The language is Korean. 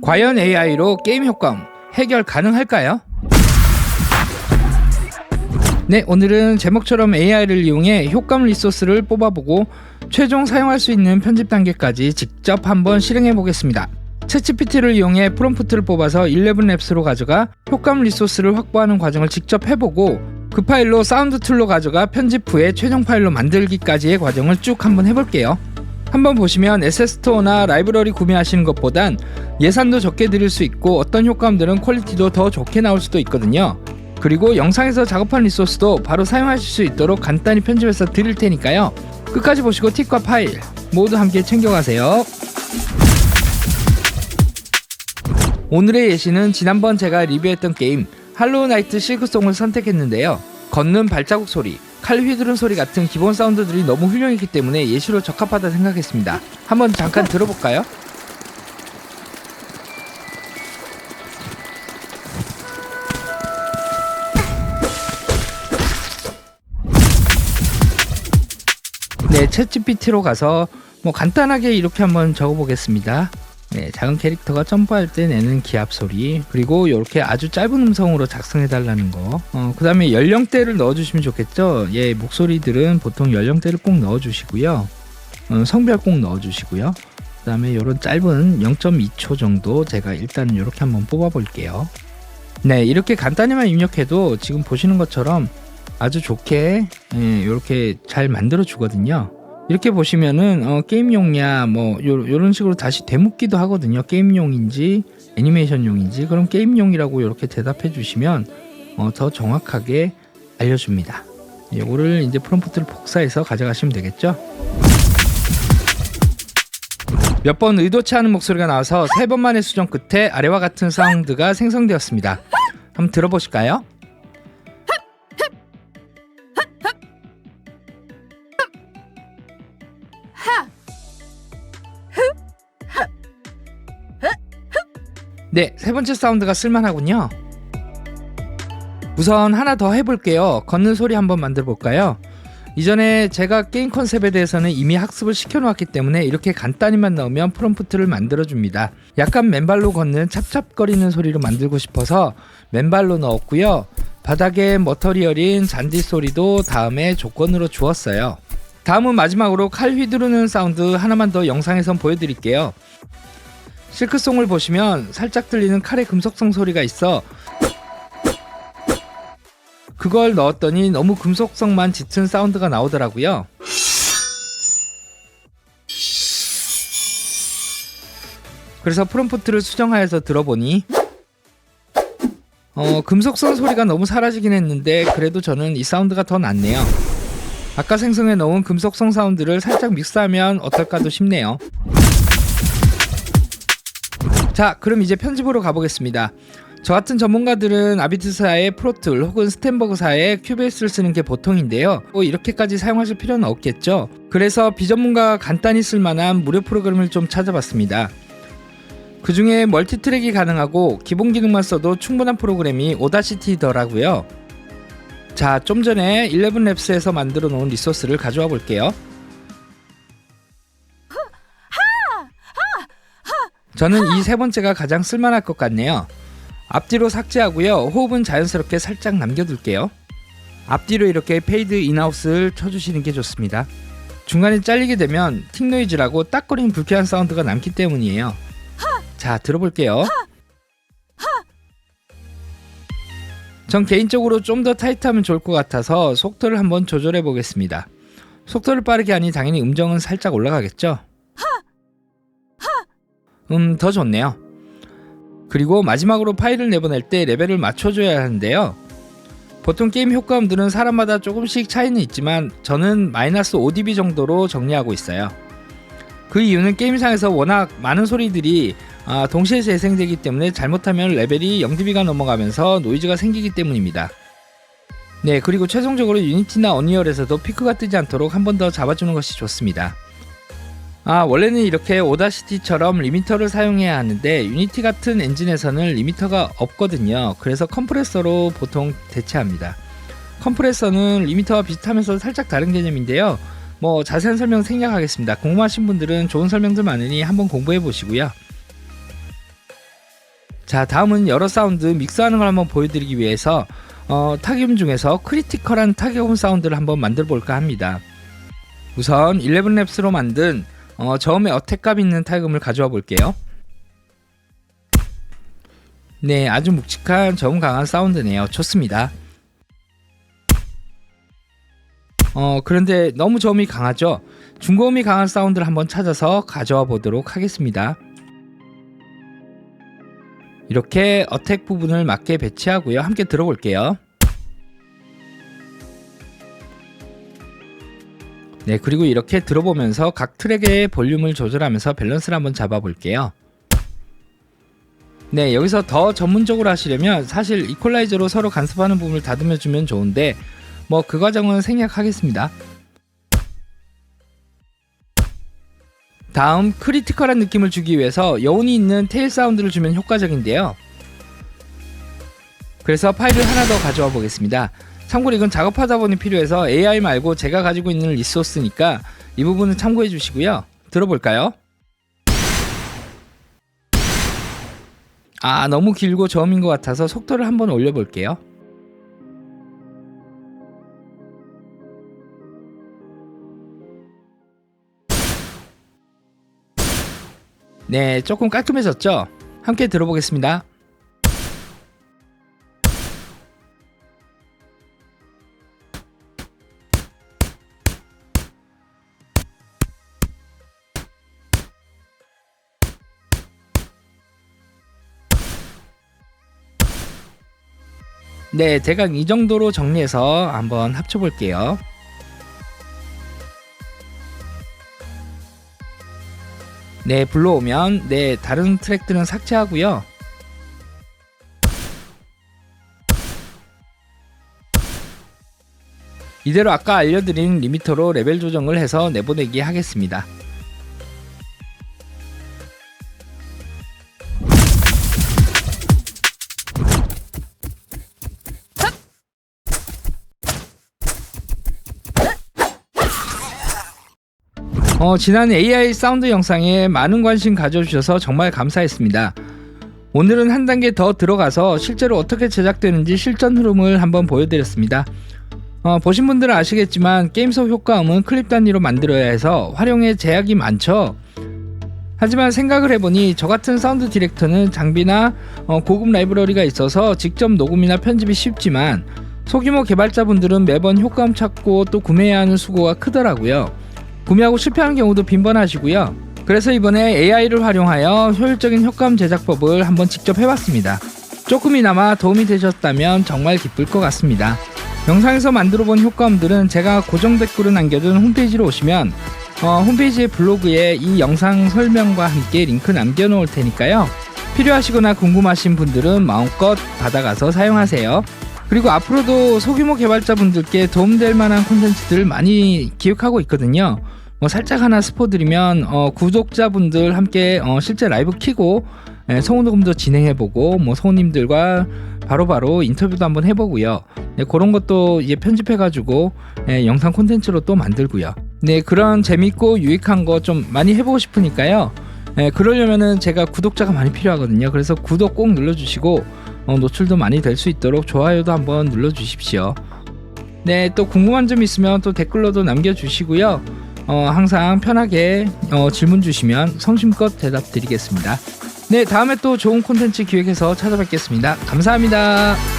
과연 AI로 게임 효과음 해결 가능할까요? 네, 오늘은 제목처럼 AI를 이용해 효과음 리소스를 뽑아보고 최종 사용할 수 있는 편집 단계까지 직접 한번 실행해 보겠습니다. 챗GPT를 이용해 프롬프트를 뽑아서 11랩스로 가져가 효과음 리소스를 확보하는 과정을 직접 해보고 그 파일로 사운드 툴로 가져가 편집 후에 최종 파일로 만들기까지의 과정을 쭉 한번 해볼게요. 한번 보시면 에셋스토어나 라이브러리 구매하시는 것보단 예산도 적게 들일 수 있고 어떤 효과음들은 퀄리티도 더 좋게 나올 수도 있거든요. 그리고 영상에서 작업한 리소스도 바로 사용하실 수 있도록 간단히 편집해서 드릴 테니까요. 끝까지 보시고 팁과 파일 모두 함께 챙겨가세요. 오늘의 예시는 지난번 제가 리뷰했던 게임 할로우 나이트 실크송을 선택했는데요. 걷는 발자국 소리, 칼 휘두른 소리 같은 기본 사운드들이 너무 훌륭했기 때문에 예시로 적합하다 생각했습니다. 한번 잠깐 들어볼까요? 네, 챗GPT로 가서 간단하게 이렇게 한번 적어보겠습니다. 네, 작은 캐릭터가 점프할 때 내는 기합 소리, 그리고 이렇게 아주 짧은 음성으로 작성해달라는 거. 그 다음에 연령대를 넣어주시면 좋겠죠. 예, 목소리들은 보통 연령대를 꼭 넣어주시고요. 성별 꼭 넣어주시고요. 그 다음에 이런 짧은 0.2초 정도 제가 일단 이렇게 한번 뽑아볼게요. 네, 이렇게 간단히만 입력해도 지금 보시는 것처럼 아주 좋게 이렇게 잘 만들어 주거든요. 이렇게 보시면은 게임용이야 요런 식으로 다시 되묻기도 하거든요. 게임용인지 애니메이션용인지. 그럼 게임용이라고 이렇게 대답해 주시면 더 정확하게 알려줍니다. 요거를 이제 프롬프트를 복사해서 가져가시면 되겠죠. 몇 번 의도치 않은 목소리가 나와서 3번만의 수정 끝에 아래와 같은 사운드가 생성되었습니다. 한번 들어보실까요? 네, 세 번째 사운드가 쓸만하군요. 우선 하나 더 해볼게요. 걷는 소리 한번 만들어 볼까요? 이전에 제가 게임 컨셉에 대해서는 이미 학습을 시켜놓았기 때문에 이렇게 간단히만 넣으면 프롬프트를 만들어줍니다. 약간 맨발로 걷는 찹찹거리는 소리로 만들고 싶어서 맨발로 넣었고요. 바닥에 머터리얼인 잔디 소리도 다음에 조건으로 주었어요. 다음은 마지막으로 칼 휘두르는 사운드 하나만 더 영상에선 보여드릴게요. 실크송을 보시면 살짝 들리는 칼의 금속성 소리가 있어 그걸 넣었더니 너무 금속성만 짙은 사운드가 나오더라고요. 그래서 프롬프트를 수정하여서 들어보니 금속성 소리가 너무 사라지긴 했는데 그래도 저는 이 사운드가 더 낫네요. 아까 생성해 놓은 금속성 사운드를 살짝 믹스하면 어떨까도 싶네요. 자, 그럼 이제 편집으로 가보겠습니다. 저 같은 전문가들은 아비트사의 프로툴 혹은 스탠버그사의 큐베이스를 쓰는 게 보통인데요. 이렇게까지 사용하실 필요는 없겠죠. 그래서 비전문가가 간단히 쓸만한 무료 프로그램을 좀 찾아봤습니다. 그 중에 멀티트랙이 가능하고 기본 기능만 써도 충분한 프로그램이 오다시티더라고요. 자, 좀 전에 11랩스에서 만들어 놓은 리소스를 가져와 볼게요. 저는 이 세 번째가 가장 쓸만할 것 같네요. 앞뒤로 삭제하고요. 호흡은 자연스럽게 살짝 남겨둘게요. 앞뒤로 이렇게 페이드 인아웃을 쳐주시는 게 좋습니다. 중간에 잘리게 되면 틱 노이즈라고 딱거리는 불쾌한 사운드가 남기 때문이에요. 자, 들어볼게요. 전 개인적으로 좀 더 타이트하면 좋을 것 같아서 속도를 한번 조절해 보겠습니다. 속도를 빠르게 하니 당연히 음정은 살짝 올라가겠죠? 더 좋네요. 그리고 마지막으로 파일을 내보낼 때 레벨을 맞춰줘야 하는데요. 보통 게임 효과음들은 사람마다 조금씩 차이는 있지만 저는 마이너스 5dB 정도로 정리하고 있어요. 그 이유는 게임상에서 워낙 많은 소리들이 동시에 재생되기 때문에 잘못하면 레벨이 0dB가 넘어가면서 노이즈가 생기기 때문입니다. 네, 그리고 최종적으로 유니티나 언리얼에서도 피크가 뜨지 않도록 한 번 더 잡아주는 것이 좋습니다. 원래는 이렇게 오다시티처럼 리미터를 사용해야 하는데 유니티 같은 엔진에서는 리미터가 없거든요. 그래서 컴프레서로 보통 대체합니다. 컴프레서는 리미터와 비슷하면서 살짝 다른 개념인데요. 자세한 설명 생략하겠습니다. 궁금하신 분들은 좋은 설명들 많으니 한번 공부해 보시고요. 자, 다음은 여러 사운드 믹스하는 걸 한번 보여드리기 위해서 타기음 중에서 크리티컬한 타기음 사운드를 한번 만들어 볼까 합니다. 우선 11랩스로 만든 저음의 어택감 있는 타기음을 가져와 볼게요. 네, 아주 묵직한 저음 강한 사운드네요. 좋습니다. 그런데 너무 저음이 강하죠? 중고음이 강한 사운드를 한번 찾아서 가져와 보도록 하겠습니다. 이렇게 어택 부분을 맞게 배치하고요. 함께 들어볼게요. 네, 그리고 이렇게 들어보면서 각 트랙의 볼륨을 조절하면서 밸런스를 한번 잡아볼게요. 네, 여기서 더 전문적으로 하시려면 사실 이퀄라이저로 서로 간섭하는 부분을 다듬어 주면 좋은데 뭐 그 과정은 생략하겠습니다. 다음 크리티컬한 느낌을 주기 위해서 여운이 있는 테일 사운드를 주면 효과적인데요. 그래서 파일을 하나 더 가져와 보겠습니다. 참고로 이건 작업하다 보니 필요해서 AI 말고 제가 가지고 있는 리소스니까 이 부분은 참고해 주시고요. 들어볼까요? 너무 길고 저음인 것 같아서 속도를 한번 올려볼게요. 네, 조금 깔끔해졌죠? 함께 들어보겠습니다. 네, 대강 이 정도로 정리해서 한번 합쳐볼게요. 네, 불러오면 다른 트랙들은 삭제하고요. 이대로 아까 알려드린 리미터로 레벨 조정을 해서 내보내기 하겠습니다. 지난 AI 사운드 영상에 많은 관심 가져주셔서 정말 감사했습니다. 오늘은 한 단계 더 들어가서 실제로 어떻게 제작되는지 실전 흐름을 한번 보여드렸습니다. 보신 분들은 아시겠지만 게임 속 효과음은 클립 단위로 만들어야 해서 활용에 제약이 많죠. 하지만 생각을 해보니 저같은 사운드 디렉터는 장비나 고급 라이브러리가 있어서 직접 녹음이나 편집이 쉽지만 소규모 개발자분들은 매번 효과음 찾고 또 구매해야 하는 수고가 크더라고요. 구매하고 실패하는 경우도 빈번하시고요. 그래서 이번에 AI를 활용하여 효율적인 효과음 제작법을 한번 직접 해봤습니다. 조금이나마 도움이 되셨다면 정말 기쁠 것 같습니다. 영상에서 만들어본 효과음들은 제가 고정 댓글을 남겨둔 홈페이지로 오시면 홈페이지의 블로그에 이 영상 설명과 함께 링크 남겨놓을 테니까요. 필요하시거나 궁금하신 분들은 마음껏 받아가서 사용하세요. 그리고 앞으로도 소규모 개발자분들께 도움될 만한 콘텐츠들을 많이 기획하고 있거든요. 살짝 하나 스포드리면 구독자분들 함께 실제 라이브 키고 성우녹음도 진행해보고 성우님들과 바로바로 인터뷰도 한번 해보고요. 그런 것도 이제 편집해가지고 영상 콘텐츠로 또 만들고요. 네, 그런 재밌고 유익한 거 좀 많이 해보고 싶으니까요. 그러려면은 제가 구독자가 많이 필요하거든요. 그래서 구독 꼭 눌러주시고 노출도 많이 될 수 있도록 좋아요도 한번 눌러주십시오. 네, 또 궁금한 점 있으면 또 댓글로도 남겨주시고요. 항상 편하게 질문 주시면 성심껏 대답 드리겠습니다. 네, 다음에 또 좋은 콘텐츠 기획해서 찾아뵙겠습니다. 감사합니다.